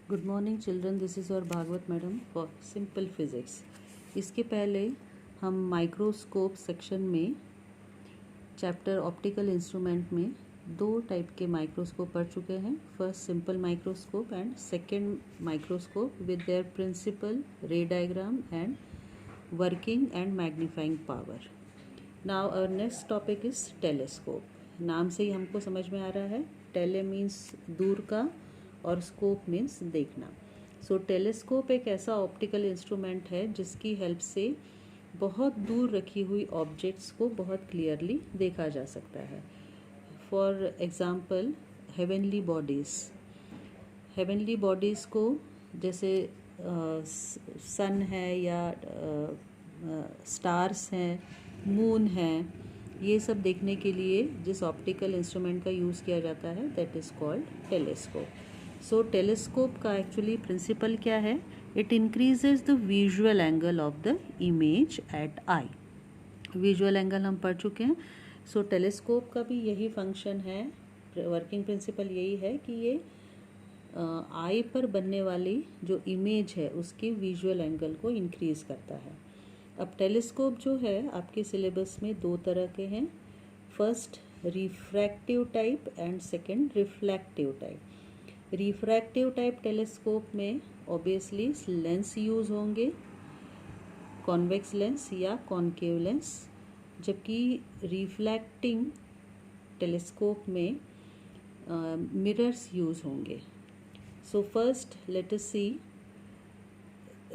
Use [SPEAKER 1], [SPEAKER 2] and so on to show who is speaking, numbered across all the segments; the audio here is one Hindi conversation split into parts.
[SPEAKER 1] Good morning children, this is your Bhagwat madam for simple physics. इसके पहले हम माइक्रोस्कोप सेक्शन में चैप्टर ऑप्टिकल इंस्ट्रूमेंट में दो टाइप के माइक्रोस्कोप पढ़ चुके हैं। First simple microscope and second microscope with their principle, ray diagram and working and magnifying power. Now our next topic is telescope. नाम से ही हमको समझ में आ रहा है, टेले मीन्स दूर का और स्कोप मीन्स देखना। सो टेलीस्कोप एक ऐसा ऑप्टिकल इंस्ट्रूमेंट है जिसकी हेल्प से बहुत दूर रखी हुई ऑब्जेक्ट्स को बहुत क्लियरली देखा जा सकता है। For example heavenly bodies, heavenly bodies को जैसे सन है या स्टार्स हैं, मून है, ये सब देखने के लिए जिस ऑप्टिकल इंस्ट्रूमेंट का यूज़ किया जाता है that is called telescope. So telescope का एक्चुअली प्रिंसिपल क्या है? It increases the visual angle of the image at I. Visual angle हम पढ़ चुके हैं। सो टेलीस्कोप का भी यही फंक्शन है, वर्किंग प्रिंसिपल यही है कि ये आई पर बनने वाली जो इमेज है उसके विजुअल एंगल को इंक्रीज़ करता है। अब टेलीस्कोप जो है आपके सिलेबस में दो तरह के हैं, first refractive type and second reflective type. Refractive type telescope में ऑब्वियसली लेंस यूज़ होंगे, कॉन्वेक्स लेंस या कॉनकेव लेंस, जबकि रिफ्लेक्टिंग टेलीस्कोप में मिरर्स यूज़ होंगे। सो फर्स्ट लेट अस सी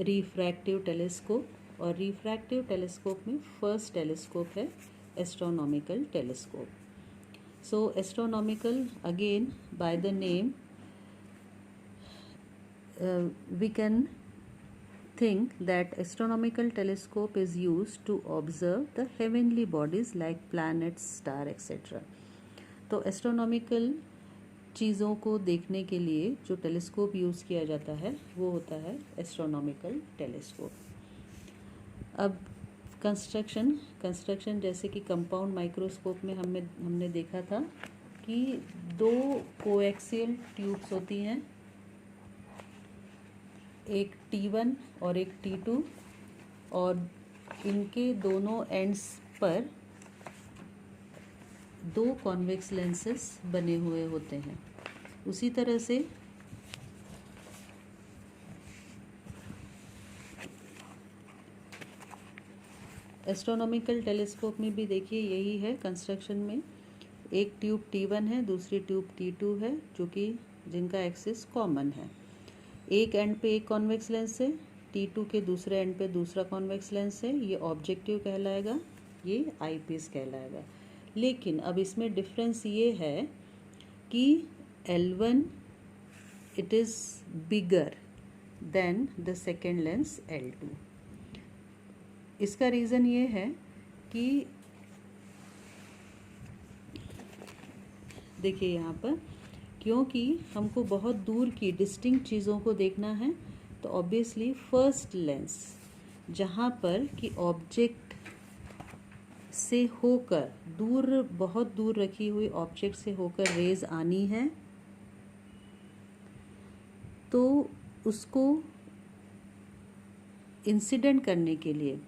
[SPEAKER 1] रिफ्रैक्टिव टेलीस्कोप। और रिफ्रैक्टिव टेलीस्कोप में फर्स्ट टेलीस्कोप है astronomical telescope. So astronomical, again by the name we can think that astronomical telescope is used to observe the heavenly bodies like planets, star etc. तो एस्ट्रोनॉमिकल चीज़ों को देखने के लिए जो टेलीस्कोप यूज़ किया जाता है वो होता है एस्ट्रोनॉमिकल टेलीस्कोप। अब कंस्ट्रक्शन जैसे कि कंपाउंड माइक्रोस्कोप में हमने देखा था कि दो कोएक्सियल ट्यूब्स होती हैं, एक T1 और एक T2, और इनके दोनों एंड्स पर दो कॉन्वेक्स लेंसेस बने हुए होते हैं। उसी तरह से एस्ट्रोनॉमिकल टेलीस्कोप में भी देखिए यही है कंस्ट्रक्शन में। एक ट्यूब T1 है, दूसरी ट्यूब T2 है, जो कि जिनका एक्सिस कॉमन है। एक एंड पे एक कॉन्वेक्स लेंस है, T2 के दूसरे एंड पे दूसरा कॉन्वेक्स लेंस है। ये ऑब्जेक्टिव कहलाएगा, ये आईपीस कहलाएगा। लेकिन अब इसमें डिफरेंस ये है कि L1 it is bigger than the second lens L2। इसका रीज़न ये है कि देखिए यहाँ पर, क्योंकि हमको बहुत दूर की डिस्टिंक्ट चीज़ों को देखना है तो ऑब्वियसली फर्स्ट लेंस जहाँ पर कि ऑब्जेक्ट से होकर बहुत दूर रखी हुई ऑब्जेक्ट से होकर रेज आनी है, तो उसको इंसिडेंट करने के लिए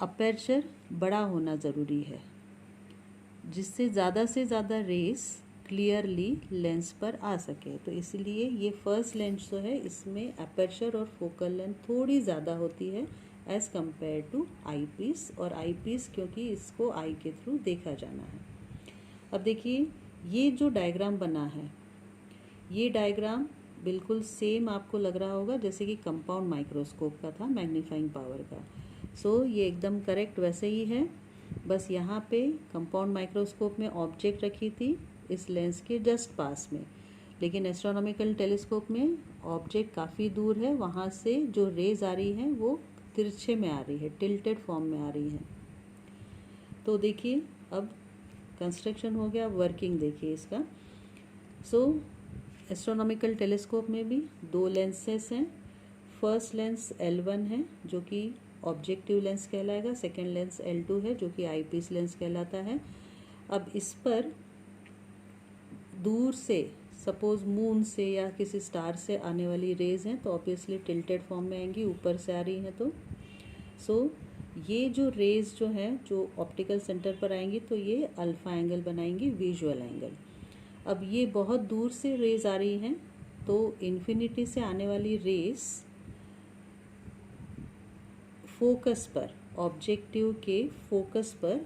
[SPEAKER 1] अपर्चर बड़ा होना ज़रूरी है, जिससे ज़्यादा से ज़्यादा रेज क्लियरली लेंस पर आ सके। तो इसलिए ये फर्स्ट लेंस जो है इसमें अपर्चर और फोकल लेंथ थोड़ी ज़्यादा होती है as compare to eye piece. और आई पीस क्योंकि इसको आई के थ्रू देखा जाना है। अब देखिए ये जो डायग्राम बना है, ये डायग्राम बिल्कुल सेम आपको लग रहा होगा जैसे कि कंपाउंड माइक्रोस्कोप का था, मैग्नीफाइंग पावर का। सो ये एकदम करेक्ट वैसे ही है, बस यहाँ पे कंपाउंड माइक्रोस्कोप में ऑब्जेक्ट रखी थी इस लेंस के जस्ट पास में, लेकिन एस्ट्रोनॉमिकल टेलीस्कोप में ऑब्जेक्ट काफ़ी दूर है, वहाँ से जो रेज आ रही हैं वो तिरछे में आ रही है, टिल्टेड फॉर्म में आ रही हैं। तो देखिए अब कंस्ट्रक्शन हो गया, वर्किंग देखिए इसका। सो एस्ट्रोनॉमिकल टेलीस्कोप में भी दो लेंसेस हैं। फर्स्ट लेंस L1 है जो कि ऑब्जेक्टिव लेंस कहलाएगा, सेकेंड लेंस L2 है जो कि आईपीस लेंस कहलाता है। अब इस पर दूर से सपोज़ मून से या किसी स्टार से आने वाली रेज़ हैं तो ऑब्वियसली टिल्टेड फॉर्म में आएंगी, ऊपर से आ रही हैं तो सो ये जो रेज़ जो हैं जो ऑप्टिकल सेंटर पर आएंगी तो ये अल्फ़ा एंगल बनाएंगी, विजुअल एंगल। अब ये बहुत दूर से रेज़ आ रही हैं तो इन्फिनिटी से आने वाली रेज़ फोकस पर, ऑब्जेक्टिव के फोकस पर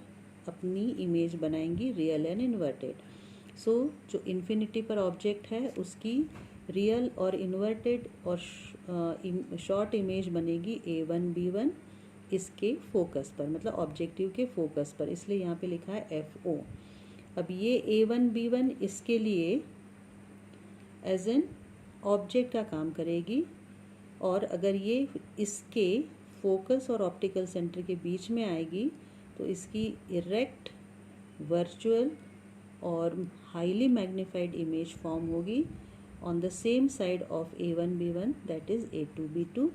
[SPEAKER 1] अपनी इमेज बनाएंगी, रियल एंड इन्वर्टेड। सो जो इन्फिनिटी पर ऑब्जेक्ट है उसकी रियल और इन्वर्टेड और शॉर्ट इमेज बनेगी A1B1 इसके फोकस पर, मतलब ऑब्जेक्टिव के फोकस पर, इसलिए यहाँ पे लिखा है FO। अब ये A1B1 इसके लिए एज एन ऑब्जेक्ट का काम करेगी, और अगर ये इसके फोकस और ऑप्टिकल सेंटर के बीच में आएगी तो इसकी इरेक्ट, वर्चुअल और हाईली मैग्नीफाइड इमेज फॉर्म होगी on the same side of A1B1, that is A2B2,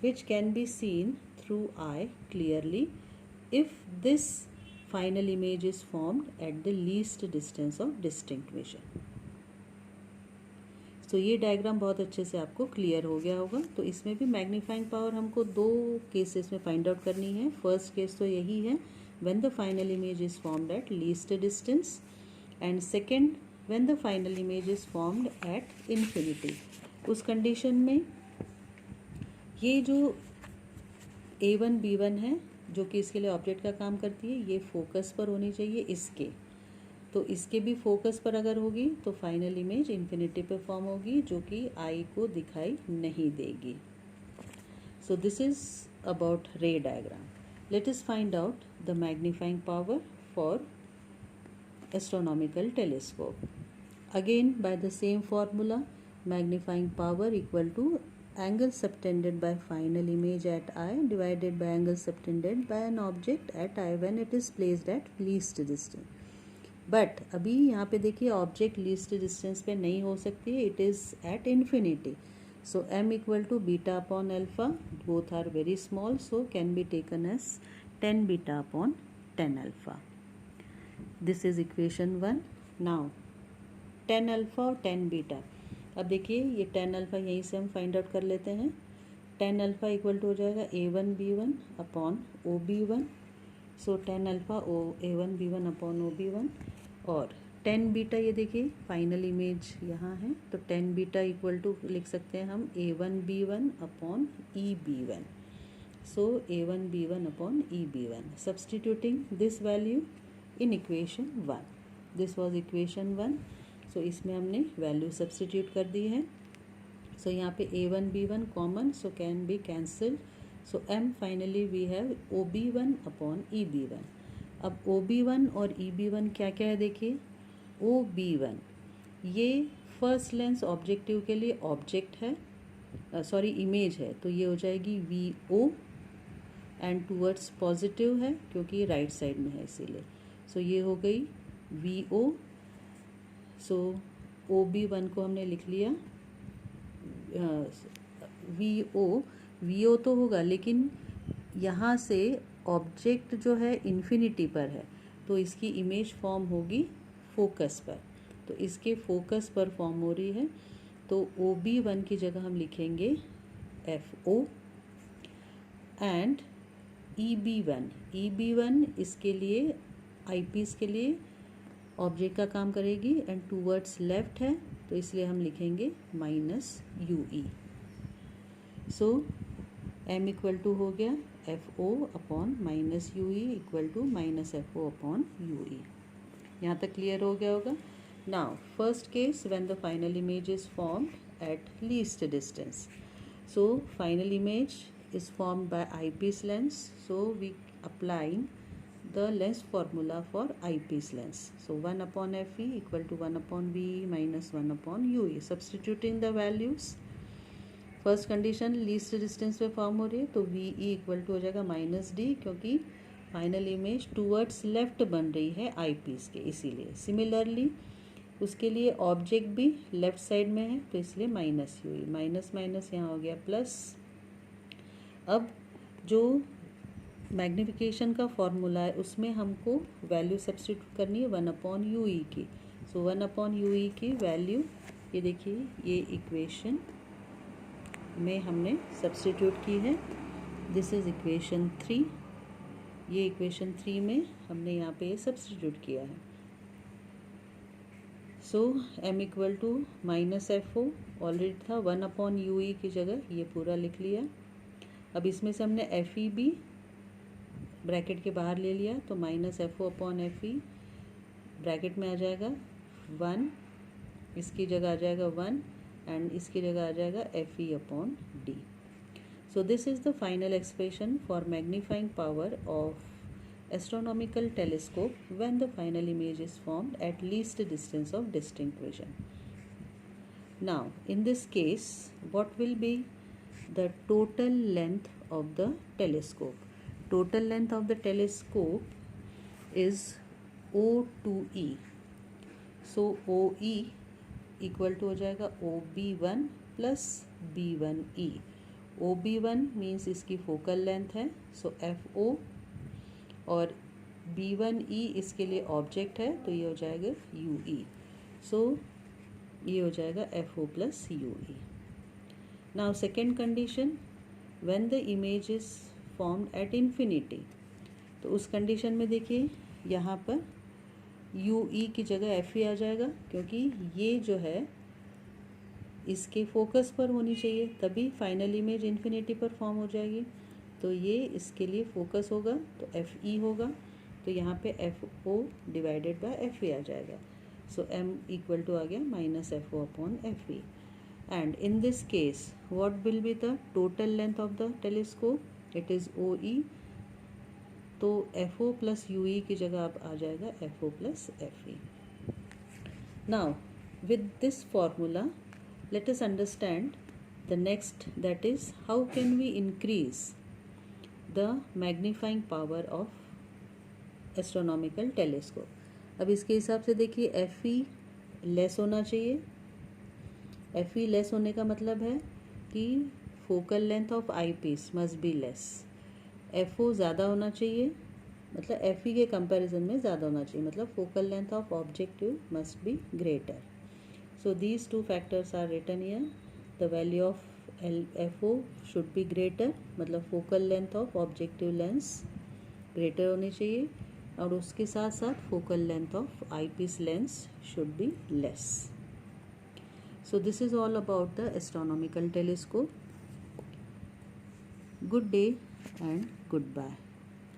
[SPEAKER 1] which can be seen through eye clearly if this final image is formed at the least distance of distinct vision. तो ये डायग्राम बहुत अच्छे से आपको क्लियर हो गया होगा। तो इसमें भी मैग्नीफाइंग पावर हमको दो केसेस में फाइंड आउट करनी है। फर्स्ट केस तो यही है, when the final image is formed at least distance, and second when the final image is formed at infinity. उस कंडीशन में ये जो A1B1 है जो कि इसके लिए ऑब्जेक्ट का काम करती है, ये फोकस पर होनी चाहिए इसके, तो इसके भी फोकस पर अगर होगी तो फाइनल इमेज इन्फिनिटी पे फॉर्म होगी जो कि आई को दिखाई नहीं देगी। सो दिस इज अबाउट रे diagram. Let us find out the magnifying power for astronomical telescope. Again by the same formula, magnifying power equal to angle subtended by final image at eye divided by angle subtended by an object at eye when it is placed at least distance. But अभी यहाँ पे देखिए ऑब्जेक्ट लीस्ट डिस्टेंस पे नहीं हो सकती है, it is at infinity. So m equal to beta upon alpha, both are very small, so can be taken as 10 beta upon 10 alpha. This is equation 1। Now 10 alpha और 10 बीटा, अब देखिए ये 10 अल्फा यहीं से हम फाइंड आउट कर लेते हैं। 10 अल्फा इक्वल टू हो जाएगा A1B1 अपॉन OB1, सो 10 अल्फा A1B1 अपॉन OB1, और 10 बीटा ये देखिए फाइनल इमेज यहाँ है, तो 10 बीटा इक्वल टू लिख सकते हैं हम A1B1 upon EB1, so A1B1 upon EB1, substituting this value in equation 1। This was equation 1, सो इसमें हमने वैल्यू सब्सटीट्यूट कर दी है। सो यहाँ पे A1B1 common, so can be cancelled, so m finally we have OB1 upon EB1। अब OB1 और EB1 क्या क्या है देखिए। OB1 ये फर्स्ट लेंस ऑब्जेक्टिव के लिए ऑब्जेक्ट है, सॉरी इमेज है, तो ये हो जाएगी VO एंड टूवर्ड्स पॉजिटिव है क्योंकि राइट साइड में है इसीलिए, सो ये हो गई VO। सो OB1 को हमने लिख लिया VO तो होगा, लेकिन यहाँ से ऑब्जेक्ट जो है इन्फिनिटी पर है तो इसकी इमेज फॉर्म होगी फोकस पर, तो इसके फोकस पर फॉर्म हो रही है, तो OB1 की जगह हम लिखेंगे FO एंड EB1 इसके लिए आईपीस के लिए ऑब्जेक्ट का काम करेगी एंड टूवर्ड्स लेफ्ट है तो इसलिए हम लिखेंगे -UE। So m equal to हो गया FO upon -UE equal to -FO upon UE। यहाँ तक क्लियर हो गया होगा। Now first case when the final image is formed at least distance, so final image is formed by eyepiece lens, so we applying the lens formula for eyepiece lens, so 1 upon FE equal to 1 upon VE minus 1 upon UE। substituting the values, first condition least distance पे फॉर्म हो रही है तो VE इक्वल टू हो जाएगा -D क्योंकि फाइनल इमेज टूवर्ड्स लेफ्ट बन रही है आईपीस के, इसीलिए। सिमिलरली उसके लिए ऑब्जेक्ट भी लेफ्ट साइड में है तो इसलिए -UE, माइनस माइनस यहाँ हो गया प्लस। अब जो मैग्नीफिकेशन का फॉर्मूला है उसमें हमको वैल्यू सब्स्टिट्यूट करनी है 1 अपॉन UE की, सो 1 अपॉन UE की वैल्यू ये देखिए, ये इक्वेशन में हमने सब्स्टिट्यूट की है। This is equation 3। ये इक्वेशन 3 में हमने यहाँ पे सब्स्टिट्यूट किया है। So m equal to minus FO already था, 1/UE की जगह ये पूरा लिख लिया। अब इसमें से हमने FE भी ब्रैकेट के बाहर ले लिया, तो माइनस FO/FE ब्रैकेट में आ जाएगा 1, इसकी जगह आ जाएगा 1 एंड इसकी जगह आ जाएगा FE/D। So this is the final expression for magnifying power of astronomical telescope when the final image is formed at least distance of distinct vision. Now in this case, what will be the total length of the telescope? Total length of the telescope is O2E. So OE equal to हो जाएगा OB1 plus B1E. OB1 means इसकी फोकल लेंथ है, so FO, और B1E इसके लिए ऑब्जेक्ट है, तो ये हो जाएगा UE। सो ये हो जाएगा FO plus UE। Now second condition, when the image is formed at infinity, तो उस कंडीशन में देखिए यहाँ पर UE की जगह FE आ जाएगा, क्योंकि ये जो है इसके फोकस पर होनी चाहिए, तभी फाइनल इमेज इन्फिनिटी पर फॉर्म हो जाएगी। तो ये इसके लिए फोकस होगा, तो FE होगा, तो यहाँ पे FO डिवाइडेड बाय FE आ जाएगा। सो m इक्वल टू आ गया minus FO/FE। And in this case what will be the total length of the telescope? It is OE, तो FO प्लस UE की जगह अब आ जाएगा FO plus FE। Now with this formula let us understand the next, that is how can we increase the magnifying power of astronomical telescope. अब इसके हिसाब से देखिए FE लेस होना चाहिए। FE लेस होने का मतलब है कि focal length of I piece must be less. FO ज़्यादा होना चाहिए, मतलब FE के कंपैरिजन में ज़्यादा होना चाहिए, मतलब focal length of objective must be greater. So these two factors are written here. The value of FO should be greater, मतलब focal length of objective lens greater होनी चाहिए, और उसके साथ साथ focal length of I piece lens should be less. So this is all about the astronomical telescope. Good day and good bye.